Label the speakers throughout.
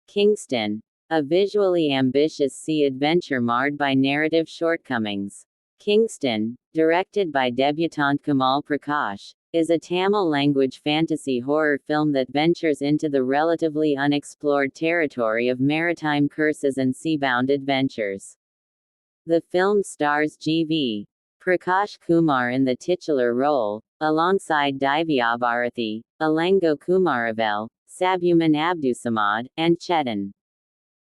Speaker 1: Kingston. A visually ambitious sea adventure marred by narrative shortcomings. Kingston, directed by debutante Kamal Prakash, is a Tamil-language fantasy horror film that ventures into the relatively unexplored territory of maritime curses and seabound adventures. The film stars G.V. Prakash Kumar in the titular role, alongside Divyabharathi, Elango Kumaravel, Sabuman Abdusamad, and Chetan.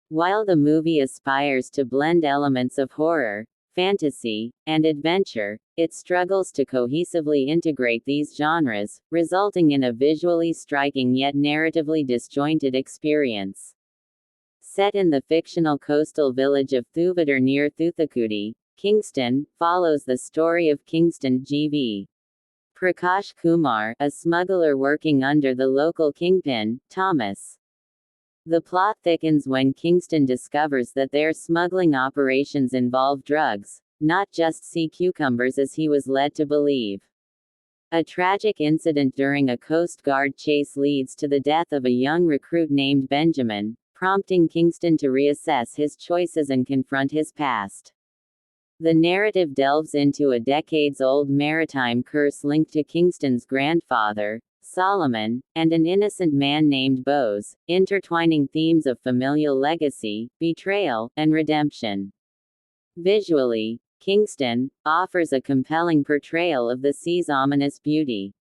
Speaker 1: While the movie aspires to blend elements of horror, fantasy, and adventure, it struggles to cohesively integrate these genres, resulting in a visually striking yet narratively disjointed experience. Set in the fictional coastal village of Thuvadar near Thoothukudi, Kingston follows the story of Kingston G.V. Prakash Kumar, a smuggler working under the local kingpin, Thomas. The plot thickens when Kingston discovers that their smuggling operations involve drugs, not just sea cucumbers as he was led to believe. A tragic incident during a Coast Guard chase leads to the death of a young recruit named Benjamin, prompting Kingston to reassess his choices and confront his past. The narrative delves into a decades-old maritime curse linked to Kingston's grandfather, Solomon, and an innocent man named Bose, intertwining themes of familial legacy, betrayal, and redemption. Visually, Kingston offers a compelling portrayal of the sea's ominous beauty.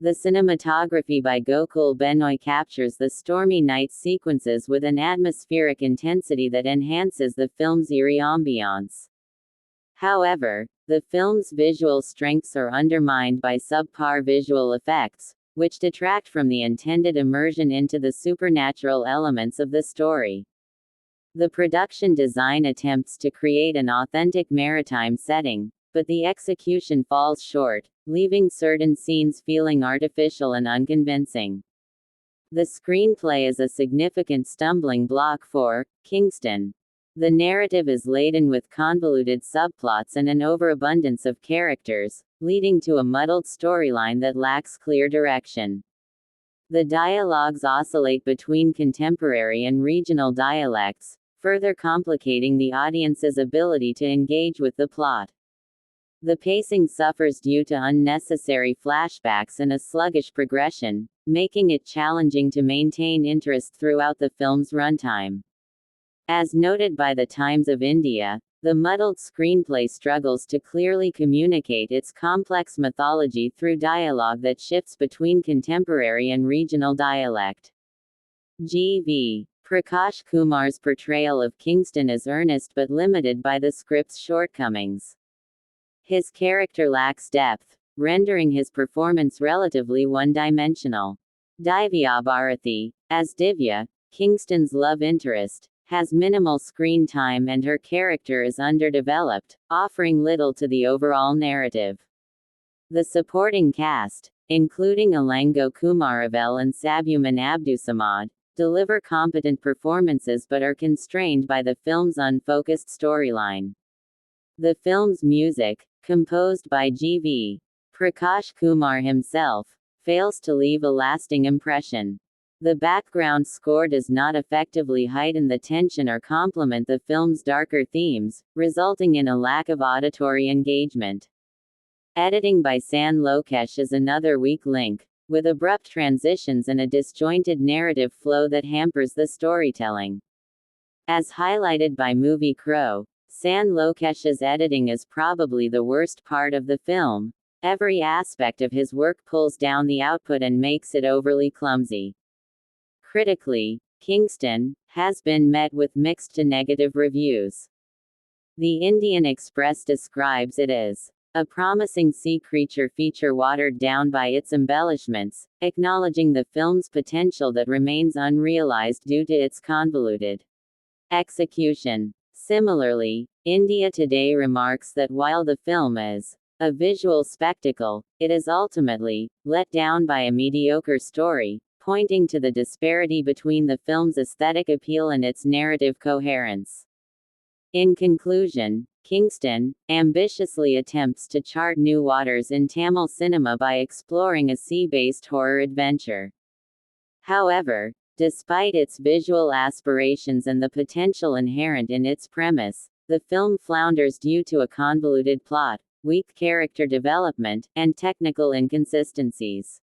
Speaker 1: The cinematography by Gokul Benoy captures the stormy night sequences with an atmospheric intensity that enhances the film's eerie ambiance. However, the film's visual strengths are undermined by subpar visual effects, which detract from the intended immersion into the supernatural elements of the story. The production design attempts to create an authentic maritime setting, but the execution falls short, leaving certain scenes feeling artificial and unconvincing. The screenplay is a significant stumbling block for Kingston. The narrative is laden with convoluted subplots and an overabundance of characters, leading to a muddled storyline that lacks clear direction. The dialogues oscillate between contemporary and regional dialects, further complicating the audience's ability to engage with the plot. The pacing suffers due to unnecessary flashbacks and a sluggish progression, making it challenging to maintain interest throughout the film's runtime. As noted by the Times of India, the muddled screenplay struggles to clearly communicate its complex mythology through dialogue that shifts between contemporary and regional dialect. G.V. Prakash Kumar's portrayal of Kingston is earnest but limited by the script's shortcomings. His character lacks depth, rendering his performance relatively one-dimensional. Divyabharathi, as Divya, Kingston's love interest, has minimal screen time and her character is underdeveloped, offering little to the overall narrative. The supporting cast, including Elango Kumaravel and Sabuman Abdusamad, deliver competent performances but are constrained by the film's unfocused storyline. The film's music, composed by G.V. Prakash Kumar himself, fails to leave a lasting impression. The background score does not effectively heighten the tension or complement the film's darker themes, resulting in a lack of auditory engagement. Editing by San Lokesh is another weak link, with abrupt transitions and a disjointed narrative flow that hampers the storytelling. As highlighted by Movie Crow, San Lokesh's editing is probably the worst part of the film. Every aspect of his work pulls down the output and makes it overly clumsy. Critically, Kingston has been met with mixed to negative reviews. The Indian Express describes it as a promising sea creature feature watered down by its embellishments, acknowledging the film's potential that remains unrealized due to its convoluted execution. Similarly, India Today remarks that while the film is a visual spectacle, it is ultimately let down by a mediocre story, pointing to the disparity between the film's aesthetic appeal and its narrative coherence. In conclusion, Kingston, ambitiously attempts to chart new waters in Tamil cinema by exploring a sea-based horror adventure. However, despite its visual aspirations and the potential inherent in its premise, the film flounders due to a convoluted plot, weak character development, and technical inconsistencies.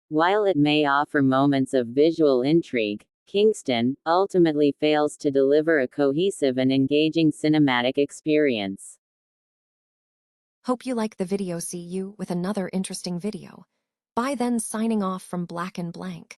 Speaker 1: While it may offer moments of visual intrigue, Kingston ultimately fails to deliver a cohesive and engaging cinematic experience.
Speaker 2: Hope you like the video. See you with another interesting video. Bye then, signing off from Black and Blank.